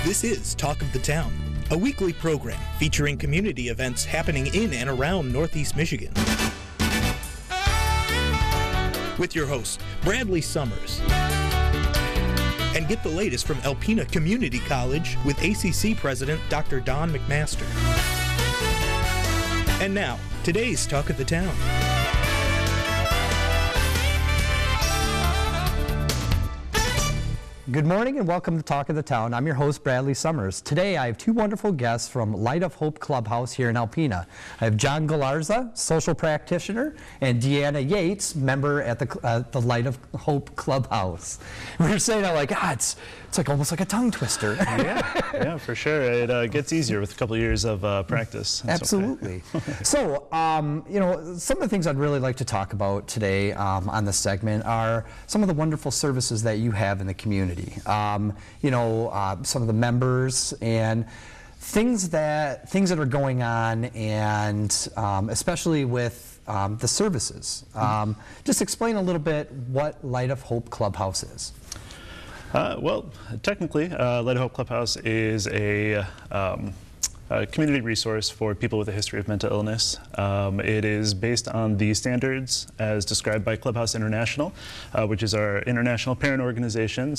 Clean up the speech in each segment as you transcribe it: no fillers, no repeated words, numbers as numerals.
This is Talk of the Town, a weekly program featuring community events happening in and around Northeast Michigan. With your host, Bradley Summers. And get the latest from Alpena Community College with ACC President Dr. Don McMaster. And now, today's Talk of the Town. Good morning and welcome to Talk of the Town. I'm your host, Bradley Summers. Today I have two wonderful guests from Light of Hope Clubhouse here in Alpena. I have John Galarza, social practitioner, and Deanna Yates, member at the Light of Hope Clubhouse. We were saying that like, it's like almost like a tongue twister. Yeah, for sure. It gets easier with a couple of years of practice. That's absolutely. Okay. So, some of the things I'd really like to talk about today on this segment are some of the wonderful services that you have in the community. Some of the members and things that are going on, and especially with the services. Just explain a little bit what Light of Hope Clubhouse is. Well, technically, Light of Hope Clubhouse is a community resource for people with a history of mental illness. It is based on the standards as described by Clubhouse International, which is our international parent organization.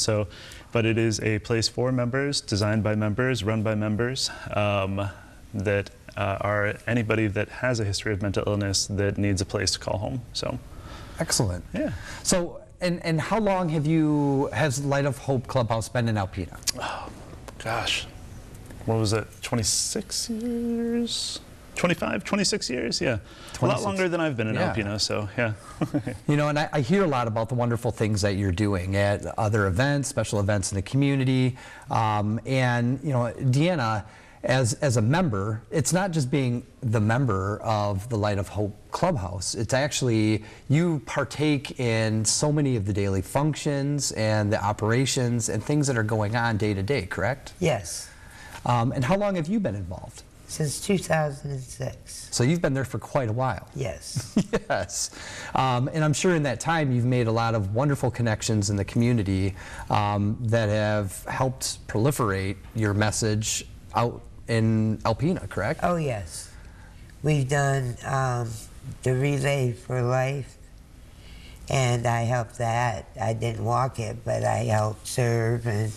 But it is a place for members, designed by members, run by members, that are anybody that has a history of mental illness that needs a place to call home. So, excellent. Yeah. So, and how long has Light of Hope Clubhouse been in Alpena? Oh, gosh. What was it, 26 years? 25, 26 years, yeah. 26. A lot longer than I've been in Alpena, so yeah. And I hear a lot about the wonderful things that you're doing at other events, special events in the community. Deanna, as a member, it's not just being the member of the Light of Hope Clubhouse. It's actually, you partake in so many of the daily functions and the operations and things that are going on day to day, correct? Yes. And how long have you been involved? Since 2006. So you've been there for quite a while. Yes. Yes. And I'm sure in that time you've made a lot of wonderful connections in the community that have helped proliferate your message out in Alpena, correct? Oh, yes. We've done the Relay for Life, and I helped that. I didn't walk it, but I helped serve and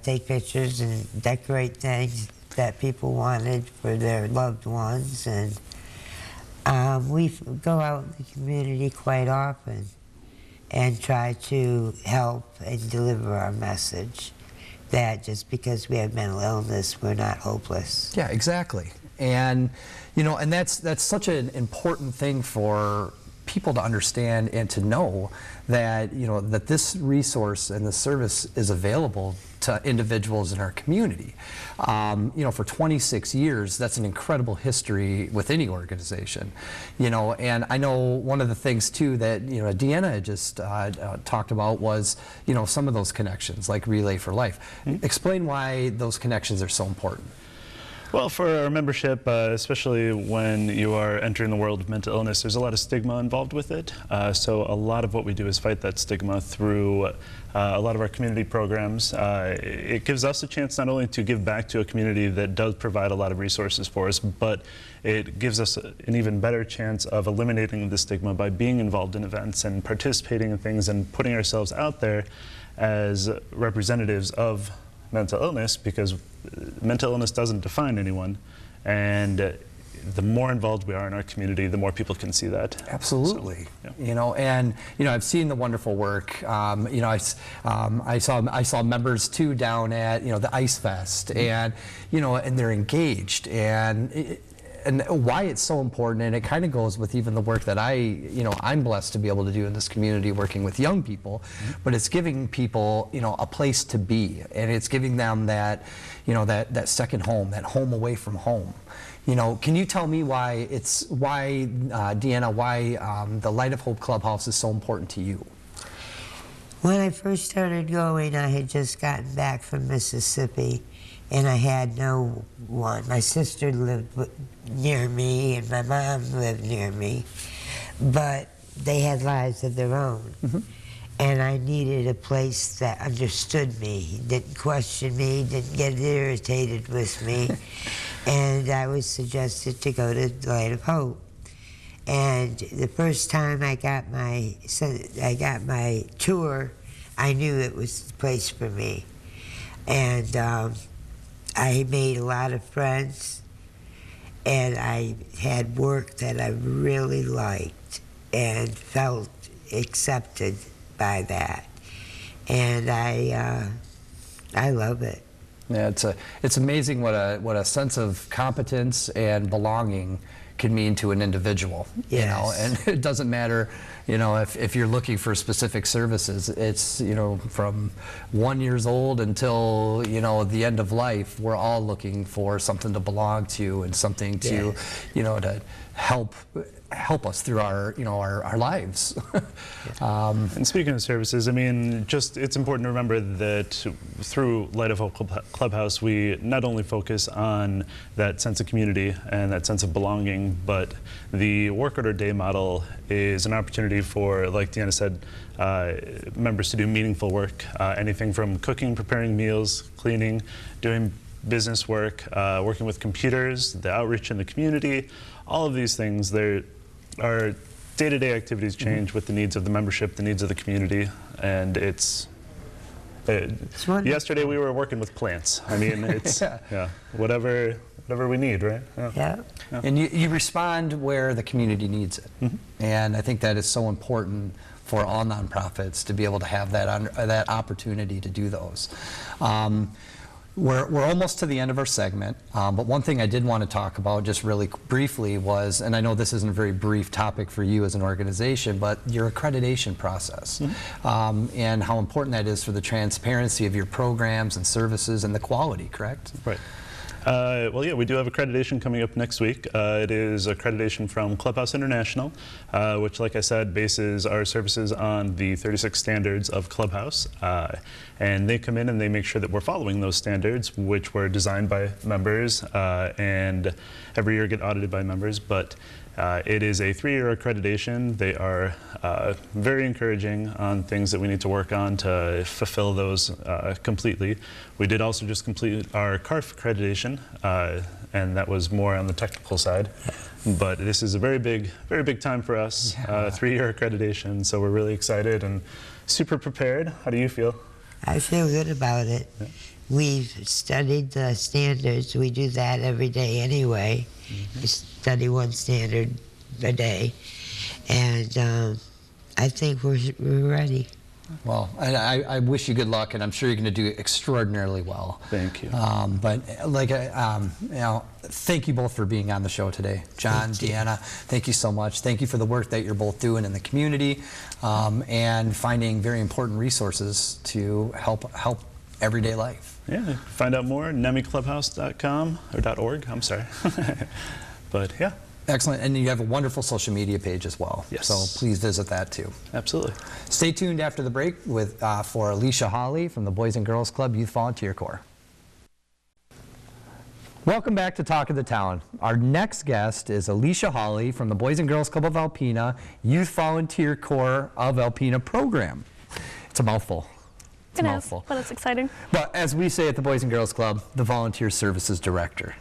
take pictures and decorate things that people wanted for their loved ones. And we go out in the community quite often and try to help and deliver our message that just because we have mental illness, we're not hopeless. Yeah, exactly. And and that's such an important thing for people to understand and to know that that this resource and this service is available to individuals in our community. For 26 years, that's an incredible history with any organization. And I know one of the things too that Deanna had just talked about was some of those connections like Relay for Life. Mm-hmm. Explain why those connections are so important. Well, for our membership, especially when you are entering the world of mental illness, there's a lot of stigma involved with it. So a lot of what we do is fight that stigma through a lot of our community programs. It gives us a chance not only to give back to a community that does provide a lot of resources for us, but it gives us an even better chance of eliminating the stigma by being involved in events and participating in things and putting ourselves out there as representatives of mental illness, because mental illness doesn't define anyone, and the more involved we are in our community, the more people can see that. Absolutely. So, yeah. And I've seen the wonderful work. I saw members too down at the Ice Fest, and and they're engaged, and why it's so important, and it kind of goes with even the work that I'm blessed to be able to do in this community working with young people, but it's giving people, a place to be, and it's giving them that, that second home, that home away from home. Can you tell me Deanna, why the Light of Hope Clubhouse is so important to you? When I first started going, I had just gotten back from Mississippi, and I had no one. My sister lived near me, and my mom lived near me, but they had lives of their own. Mm-hmm. And I needed a place that understood me, didn't question me, didn't get irritated with me. And I was suggested to go to Light of Hope. And the first time I got my tour, I knew it was the place for me. And I made a lot of friends, and I had work that I really liked and felt accepted by that. And I love it. Yeah, it's amazing what a sense of competence and belonging can mean to an individual. Yes. You know, and it doesn't matter, you know, if you're looking for specific services. It's, you know, from 1 year old until, you know, the end of life, we're all looking for something to belong to and something to, Yes. you know, to help us through our, you know, our lives. And speaking of services, I mean, just it's important to remember that through Light of Hope Clubhouse, we not only focus on that sense of community and that sense of belonging, but the work order day model is an opportunity for, like Deanna said, members to do meaningful work, anything from cooking, preparing meals, cleaning, doing business work, working with computers, the outreach in the community. All of these things, our day-to-day activities change with the needs of the membership, the needs of the community, and it's yesterday we were working with plants. I mean, it's yeah, whatever we need, right? Yeah. And you respond where the community needs it. And I think that is so important for all nonprofits to be able to have that opportunity to do those. We're almost to the end of our segment, but one thing I did want to talk about just really briefly was, and I know this isn't a very brief topic for you as an organization, but your accreditation process, and how important that is for the transparency of your programs and services and the quality, correct? Right. Well, yeah, we do have accreditation coming up next week. It is accreditation from Clubhouse International, which, like I said, bases our services on the 36 standards of Clubhouse. And they come in and they make sure that we're following those standards, which were designed by members and every year get audited by members. But it is a 3-year accreditation. They are very encouraging on things that we need to work on to fulfill those completely. We did also just complete our CARF accreditation, and that was more on the technical side. But this is a very big time for us, 3-year accreditation, so we're really excited and super prepared. How do you feel? I feel good about it. Yeah. We've studied the standards. We do that every day anyway. We study one standard a day. And I think we're ready. Well, I wish you good luck, and I'm sure you're going to do extraordinarily well. Thank you. But like, you know, thank you both for being on the show today. John, Deanna, thank you so much. Thank you for the work that you're both doing in the community, and finding very important resources to help everyday life. Yeah, find out more, nemiclubhouse.com, or .org, I'm sorry. But yeah. Excellent, and you have a wonderful social media page as well. Yes. So please visit that too. Absolutely. Stay tuned after the break for Alicia Hawley from the Boys and Girls Club Youth Volunteer Corps. Welcome back to Talk of the Town. Our next guest is Alicia Hawley from the Boys and Girls Club of Alpena Youth Volunteer Corps of Alpena program. It's a mouthful. It is, but it's exciting. But as we say at the Boys and Girls Club, the Volunteer Services Director.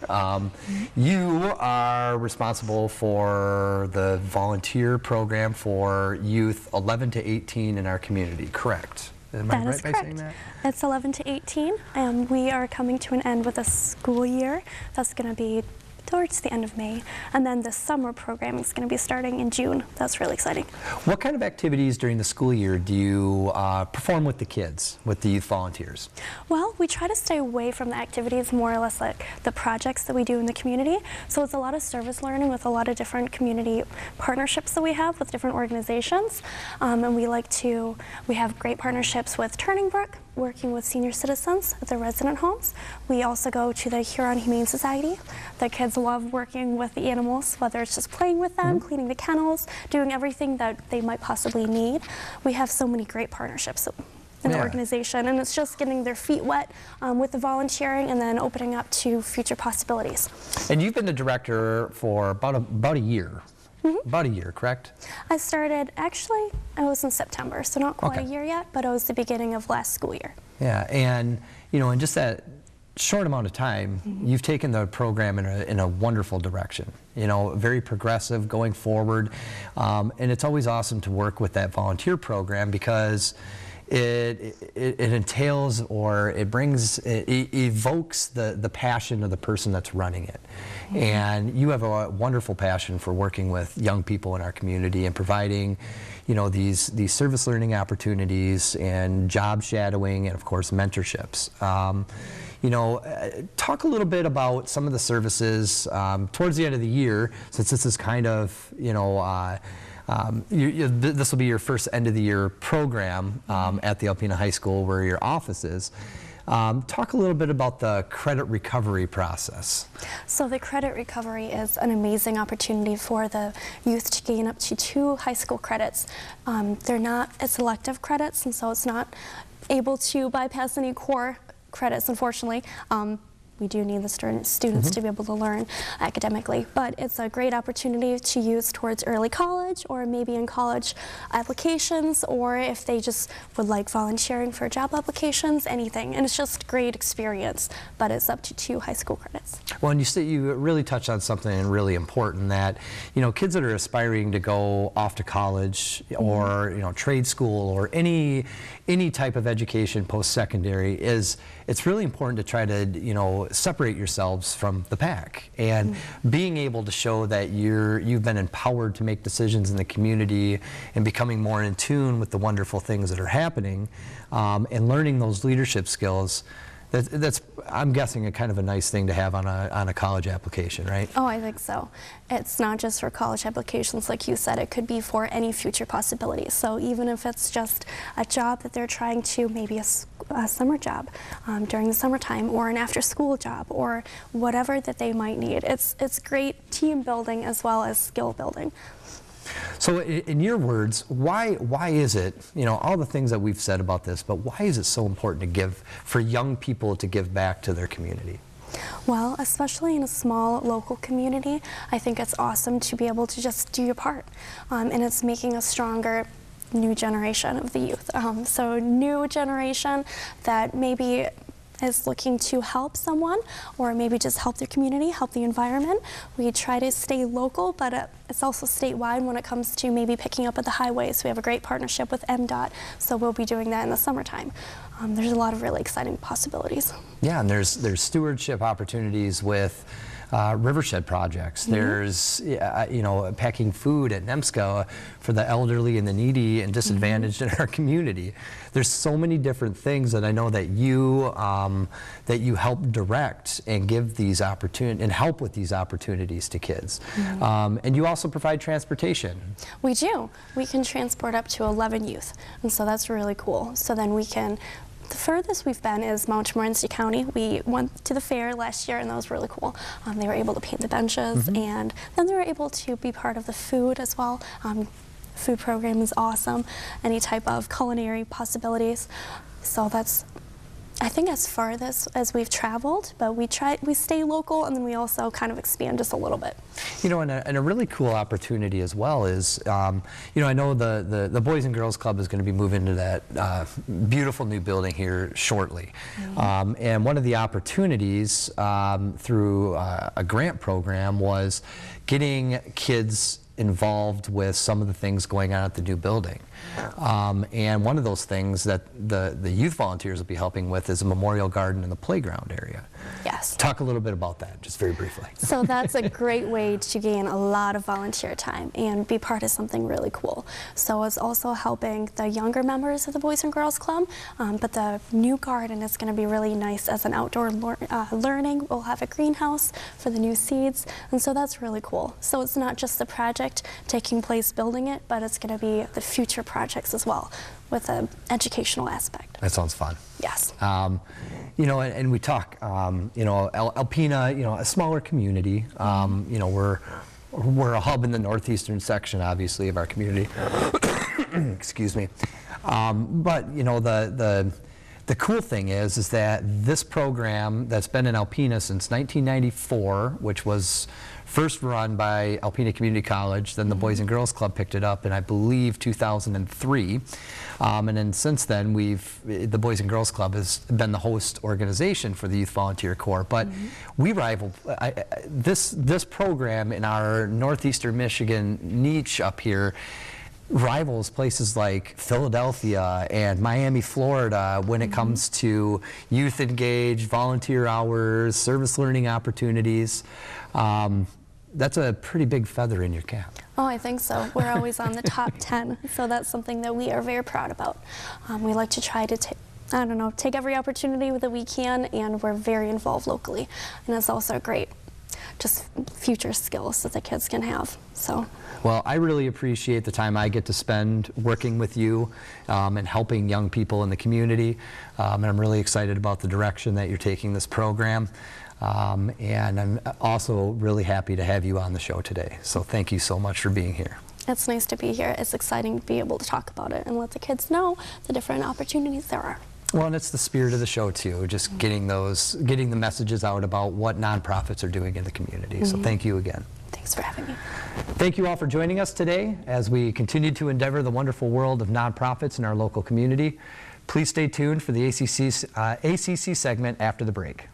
You are responsible for the volunteer program for youth 11 to 18 in our community, correct? Am I right by saying that? It's 11 to 18, and we are coming to an end with a school year. That's going to be towards the end of May, and then the summer programming is going to be starting in June. That's really exciting. What kind of activities during the school year do you perform with the kids, with the youth volunteers? Well, we try to stay away from the activities, more or less like the projects that we do in the community. So it's a lot of service learning with a lot of different community partnerships that we have with different organizations. And we have great partnerships with Turning Brook, working with senior citizens at their resident homes. We also go to the Huron Humane Society. The kids love working with the animals, whether it's just playing with them, cleaning the kennels, doing everything that they might possibly need. We have so many great partnerships in the organization, and it's just getting their feet wet with the volunteering and then opening up to future possibilities. And you've been the director for about a year. About a year, correct? I started, actually, I was in September, so not quite a Okay. year yet, but it was the beginning of last school year. Yeah, and in just that short amount of time, you've taken the program in a wonderful direction. Very progressive going forward, and it's always awesome to work with that volunteer program because it entails, or it evokes the passion of the person that's running it. And you have a wonderful passion for working with young people in our community and providing these service learning opportunities and job shadowing and of course mentorships. Talk a little bit about some of the services towards the end of the year, since this is kind of this will be your first end of the year program at the Alpena High School where your office is. Talk a little bit about the credit recovery process. So the credit recovery is an amazing opportunity for the youth to gain up to 2 high school credits. They're not as elective credits, and so it's not able to bypass any core credits, unfortunately. We do need the students to be able to learn academically, but it's a great opportunity to use towards early college, or maybe in college applications, or if they just would like volunteering for job applications, anything. And it's just a great experience, but it's up to 2 high school credits. Well, and you really touched on something really important, that kids that are aspiring to go off to college or trade school or any type of education post-secondary, it's really important to try to separate yourselves from the pack, and being able to show that you've been empowered to make decisions in the community and becoming more in tune with the wonderful things that are happening, and learning those leadership skills. That's, I'm guessing, a kind of a nice thing to have on a college application, right? Oh, I think so. It's not just for college applications, like you said, it could be for any future possibilities. So even if it's just a job that they're trying to, maybe a summer job during the summertime, or an after-school job, or whatever that they might need. It's great team building as well as skill building. So in your words, why is it, all the things that we've said about this, but why is it so important for young people to give back to their community? Well, especially in a small local community, I think it's awesome to be able to just do your part. And it's making a stronger new generation of the youth. So new generation that maybe is looking to help someone, or maybe just help their community, help the environment. We try to stay local, but it's also statewide when it comes to maybe picking up at the highways. We have a great partnership with MDOT, so we'll be doing that in the summertime. There's a lot of really exciting possibilities. Yeah, and there's stewardship opportunities with Rivershed projects. There's packing food at NEMSCA for the elderly and the needy and disadvantaged in our community. There's so many different things that I know that you help direct and give these opportunities and help with these opportunities to kids. And you also provide transportation. We do. We can transport up to 11 youth, and so that's really cool. So then we can. The furthest we've been is Mount Morenci County. We went to the fair last year, and that was really cool. They were able to paint the benches, and then they were able to be part of the food as well. Food program is awesome. Any type of culinary possibilities. So that's, I think, as farthest as we've traveled, but we stay local, and then we also kind of expand just a little bit. And a really cool opportunity as well is, I know the Boys and Girls Club is going to be moving to that beautiful new building here shortly. And one of the opportunities through a grant program was getting kids involved with some of the things going on at the new building. And one of those things that the youth volunteers will be helping with is a memorial garden in the playground area. Yes. Talk a little bit about that, just very briefly. So that's a great way to gain a lot of volunteer time and be part of something really cool. So it's also helping the younger members of the Boys and Girls Club, but the new garden is going to be really nice as an outdoor learning. We'll have a greenhouse for the new seeds, and so that's really cool. So it's not just the project taking place building it, but it's going to be the future projects as well, with an educational aspect. That sounds fun. Yes. And we talk, Alpena, a smaller community. We're a hub in the northeastern section, obviously, of our community. Excuse me. But the cool thing is that this program that's been in Alpena since 1994, which was first run by Alpena Community College, then the Boys and Girls Club picked it up in, I believe, 2003. And then since then, the Boys and Girls Club has been the host organization for the Youth Volunteer Corps. But we rival this program in our northeastern Michigan niche up here rivals places like Philadelphia and Miami, Florida when it comes to youth engaged, volunteer hours, service learning opportunities. That's a pretty big feather in your cap. Oh, I think so. We're always on the top 10, so that's something that we are very proud about. We like to try to take every opportunity that we can, and we're very involved locally. And that's also great, just future skills that the kids can have. So. Well, I really appreciate the time I get to spend working with you and helping young people in the community. And I'm really excited about the direction that you're taking this program. And I'm also really happy to have you on the show today. So thank you so much for being here. It's nice to be here. It's exciting to be able to talk about it and let the kids know the different opportunities there are. Well, and it's the spirit of the show too, just getting the messages out about what nonprofits are doing in the community. So thank you again. Thanks for having me. Thank you all for joining us today as we continue to endeavor the wonderful world of nonprofits in our local community. Please stay tuned for the ACC segment after the break.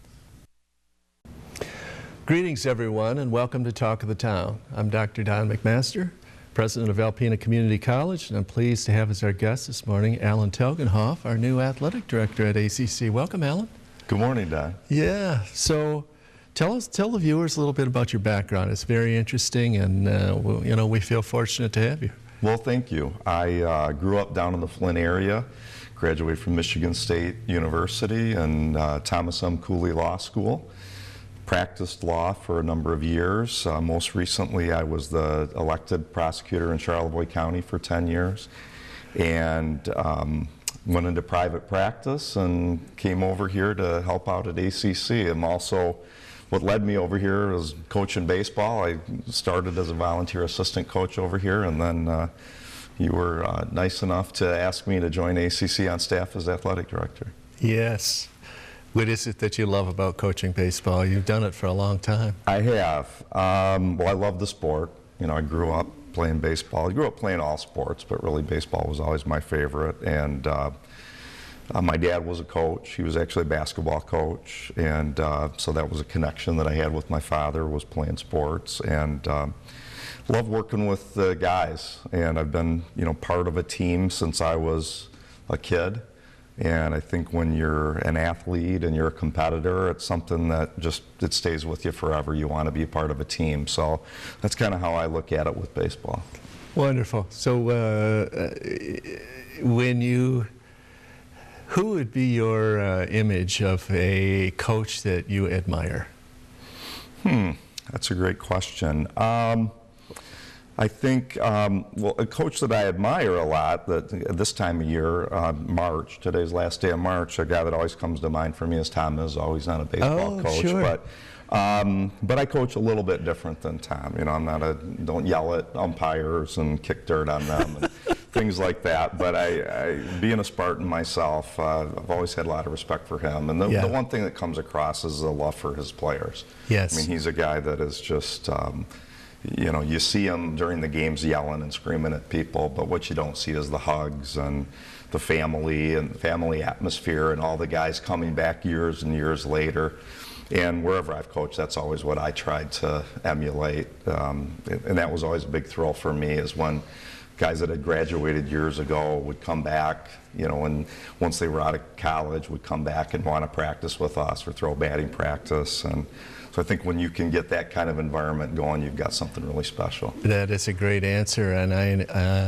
Greetings, everyone, and welcome to Talk of the Town. I'm Dr. Don McMaster, president of Alpena Community College, and I'm pleased to have as our guest this morning Alan Telgenhoff, our new athletic director at ACC. Welcome, Alan. Good morning, Don. Yeah, so tell the viewers a little bit about your background. It's very interesting, and we feel fortunate to have you. Well, thank you. I grew up down in the Flint area, graduated from Michigan State University and Thomas M. Cooley Law School. Practiced law for a number of years. Most recently, I was the elected prosecutor in Charlevoix County for 10 years, and went into private practice and came over here to help out at ACC. I'm also, what led me over here was coaching baseball. I started as a volunteer assistant coach over here, and then you were nice enough to ask me to join ACC on staff as athletic director. Yes. What is it that you love about coaching baseball? You've done it for a long time. I have. Well, I love the sport. You know, I grew up playing baseball. I grew up playing all sports, but really baseball was always my favorite. And my dad was a coach. He was actually a basketball coach. And so that was a connection that I had with my father, was playing sports. And love working with the guys. And I've been, part of a team since I was a kid. And I think when you're an athlete and you're a competitor, it's something that it stays with you forever. You want to be a part of a team. So that's kind of how I look at it with baseball. Wonderful. So who would be your image of a coach that you admire? That's a great question. I think, well, a coach that I admire a lot, that at this time of year, March, today's last day of March, a guy that always comes to mind for me is Tom Izzo. He's not a baseball coach, sure. But I coach a little bit different than Tom. I'm not don't yell at umpires and kick dirt on them and things like that. But being a Spartan myself, I've always had a lot of respect for him. And the one thing that comes across is the love for his players. Yes. I mean, he's a guy that is just, you see him during the games yelling and screaming at people, but what you don't see is the hugs and the family atmosphere and all the guys coming back years and years later. And wherever I've coached, that's always what I tried to emulate. And that was always a big thrill for me, is when guys that had graduated years ago would come back, and once they were out of college would come back and want to practice with us or throw batting practice. And so I think when you can get that kind of environment going, you've got something really special. That is a great answer, and I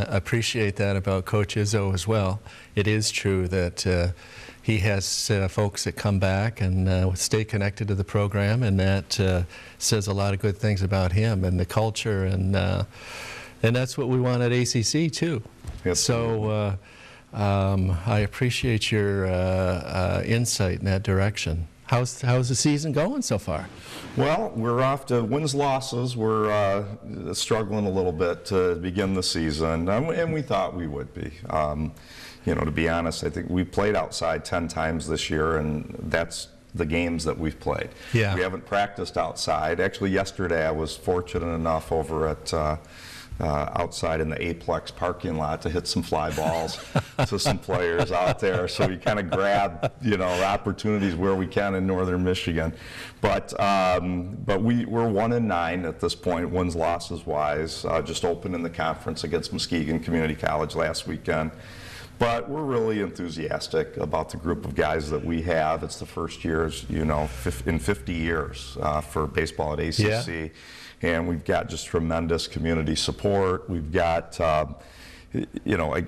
appreciate that about Coach Izzo as well. It is true that he has folks that come back and stay connected to the program, and that says a lot of good things about him and the culture, and that's what we want at ACC too. Yes. So I appreciate your insight in that direction. How's the season going so far? Well, we're off to wins, losses. We're struggling a little bit to begin the season, and we thought we would be. you know, to be honest, I think we played outside 10 times this year, and that's the games that we've played. Yeah. We haven't practiced outside. Actually, yesterday I was fortunate enough over at outside in the Aplex parking lot to hit some fly balls to some players out there. So we kind of grab, you know, opportunities where we can in northern Michigan. But we're 1-9 at this point, wins losses wise. Just opened in the conference against Muskegon Community College last weekend. But we're really enthusiastic about the group of guys that we have. It's the first years, you know, in 50 years for baseball at ACC. Yeah. And we've got just tremendous community support. We've got, you know,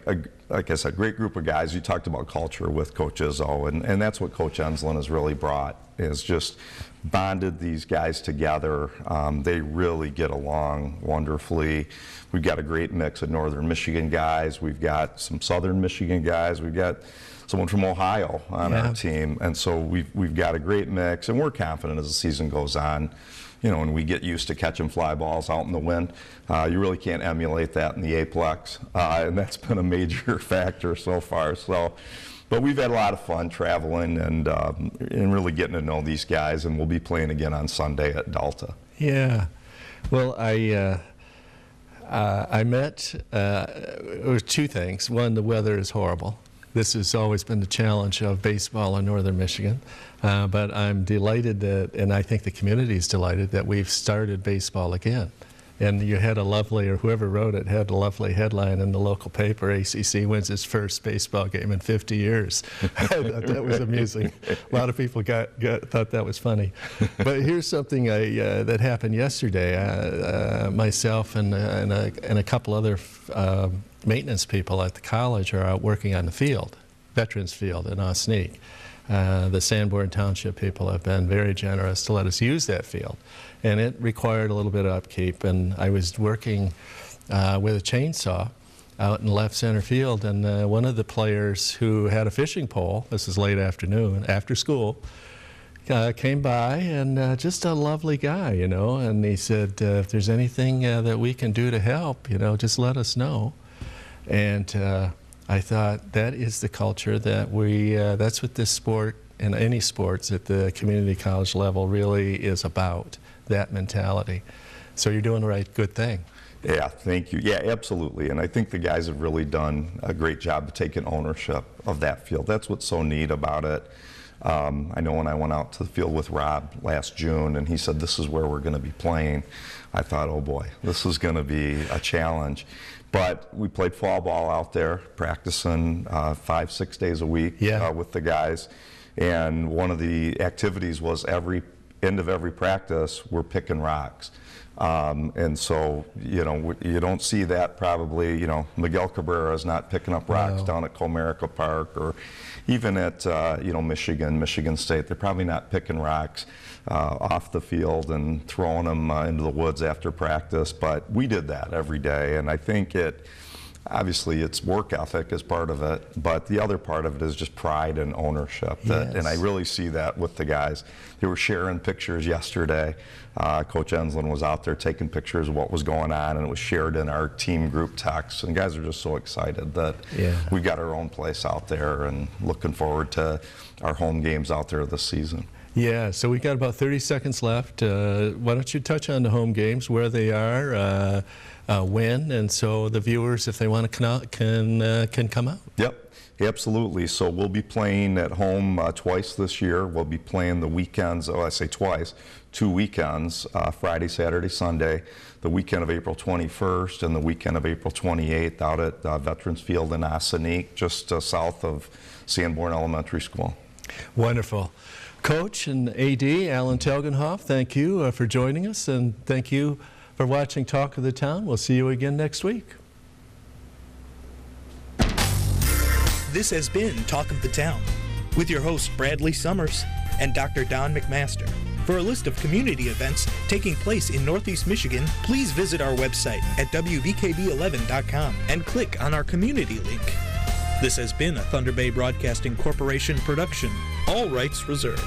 like I said, great group of guys. You talked about culture with Coach Izzo, and that's what Coach Enslin has really brought, is just bonded these guys together. They really get along wonderfully. We've got a great mix of northern Michigan guys. We've got some southern Michigan guys. We've got someone from Ohio on our team. And so we've got a great mix, and we're confident as the season goes on. You know, when we get used to catching fly balls out in the wind, you really can't emulate that in the Aplex, and that's been a major factor so far. So, but we've had a lot of fun traveling and really getting to know these guys, and we'll be playing again on Sunday at Delta. Yeah, well, I met, it was two things. One, the weather is horrible. This has always been the challenge of baseball in northern Michigan. But I'm delighted that, and I think the community is delighted that we've started baseball again. And you had a lovely, or whoever wrote it had a lovely headline in the local paper, ACC wins its first baseball game in 50 years. I thought that was amusing. A lot of people thought that was funny. But here's something that happened yesterday. Myself and a couple other maintenance people at the college are out working on the field, Veterans Field in Osneek. The Sanborn Township people have been very generous to let us use that field. And it required a little bit of upkeep. And I was working with a chainsaw out in left center field. And one of the players who had a fishing pole, this is late afternoon, after school, came by, and just a lovely guy, you know. And he said, if there's anything that we can do to help, you know, just let us know. And I thought that is the culture that that's what this sport and any sports at the community college level really is about, that mentality. So you're doing the right, good thing. Yeah, thank you. Yeah, absolutely. And I think the guys have really done a great job of taking ownership of that field. That's what's so neat about it. I know when I went out to the field with Rob last June and he said, this is where we're going to be playing, I thought, oh boy, this is going to be a challenge. But we played fall ball out there, practicing 5-6 days a week with the guys. And one of the activities was end of every practice, we're picking rocks. And so, you know, you don't see that probably, you know, Miguel Cabrera is not picking up rocks down at Comerica Park, or even at, you know, Michigan State. They're probably not picking rocks off the field and throwing them into the woods after practice, but we did that every day. And I think obviously it's work ethic as part of it, but the other part of it is just pride and ownership. And I really see that with the guys. They were sharing pictures yesterday. Coach Enslin was out there taking pictures of what was going on, and it was shared in our team group text. And guys are just so excited that we've got our own place out there, and looking forward to our home games out there this season. Yeah, so we got about 30 seconds left. Why don't you touch on the home games, where they are, when, and so the viewers, if they want to come out, can come out. Yep, absolutely. So we'll be playing at home twice this year. We'll be playing the weekends, I say twice, 2 weekends, Friday, Saturday, Sunday, the weekend of April 21st and the weekend of April 28th out at Veterans Field in Osneek, just south of Sanborn Elementary School. Wonderful. Coach and AD Alan Telgenhoff, thank you for joining us, and thank you for watching Talk of the Town. We'll see you again next week. This has been Talk of the Town with your hosts Bradley Summers and Dr. Don McMaster. For a list of community events taking place in Northeast Michigan, please visit our website at WVKB11.com and click on our community link. This has been a Thunder Bay Broadcasting Corporation production. All rights reserved.